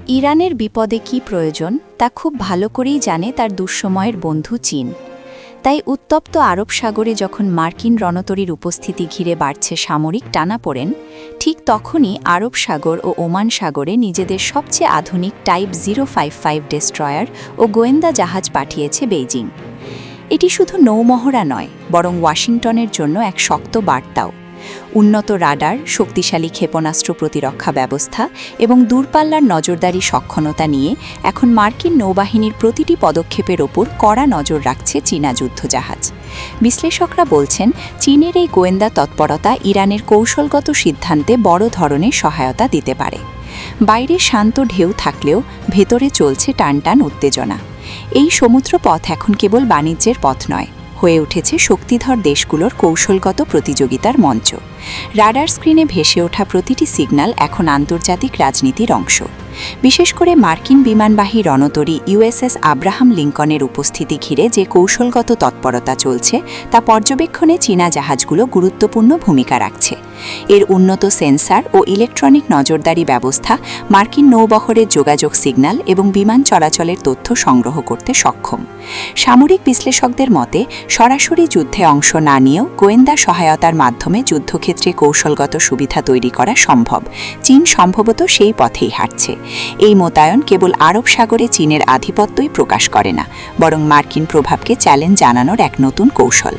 ইরানের বিপদে কি প্রয়োজন তা খুব ভালো করেই জানে তার দুঃসময়ের বন্ধু চীন। তাই উত্তপ্ত আরব সাগরে যখন মার্কিন রণতরীর উপস্থিতি ঘিরে বাড়ছে সামরিক টানাপোড়েন, ঠিক তখনই আরব সাগর ও ওমান সাগরে নিজেদের সবচেয়ে আধুনিক টাইপ 055 ডেস্ট্রয়ার ও গোয়েন্দা জাহাজ পাঠিয়েছে বেইজিং। এটি শুধু নৌমহড়া নয়, বরং ওয়াশিংটনের জন্য এক শক্ত বার্তাও। উন্নত রাডার, শক্তিশালী ক্ষেপণাস্ত্র প্রতিরক্ষা ব্যবস্থা এবং দূরপাল্লার নজরদারি সক্ষমতা নিয়ে এখন মার্কিন নৌবাহিনীর প্রতিটি পদক্ষেপের ওপর কড়া নজর রাখছে চীনা যুদ্ধজাহাজ। বিশ্লেষকরা বলছেন, চীনের এই গোয়েন্দা তৎপরতা ইরানের কৌশলগত সিদ্ধান্তে বড় ধরনের সহায়তা দিতে পারে। বাইরে শান্ত ঢেউ থাকলেও ভেতরে চলছে টানটান উত্তেজনা। এই সমুদ্রপথ এখন কেবল বাণিজ্যের পথ নয়, হয়ে উঠেছে শক্তিধর দেশগুলোর কৌশলগত প্রতিযোগিতার মঞ্চ। রাডার স্ক্রিনে ভেসে ওঠা প্রতিটি সিগন্যাল এখন আন্তর্জাতিক রাজনীতির অংশ। বিশেষ করে মার্কিন বিমানবাহী রণতরী ইউএসএস আব্রাহাম লিঙ্কনের উপস্থিতি ঘিরে যে কৌশলগত তৎপরতা চলছে তা পর্যবেক্ষণে চীনা জাহাজগুলো গুরুত্বপূর্ণ ভূমিকা রাখছে। এর উন্নত সেন্সার ও ইলেকট্রনিক নজরদারি ব্যবস্থা মার্কিন নৌবহরের যোগাযোগ সিগন্যাল এবং বিমান চলাচলের তথ্য সংগ্রহ করতে সক্ষম। সামরিক বিশ্লেষকদের মতে, সরাসরি যুদ্ধে অংশ না নিয়েও গোয়েন্দা সহায়তার মাধ্যমে যুদ্ধক্ষেত্রে কৌশলগত সুবিধা তৈরি করা সম্ভব। চীন সম্ভবত সেই পথেই হাঁটছে। এই মোতায়েন কেবল আরব সাগরে চীনের আধিপত্যই প্রকাশ করে না, বরং মার্কিন প্রভাবকে চ্যালেঞ্জ জানানোর এক নতুন কৌশল।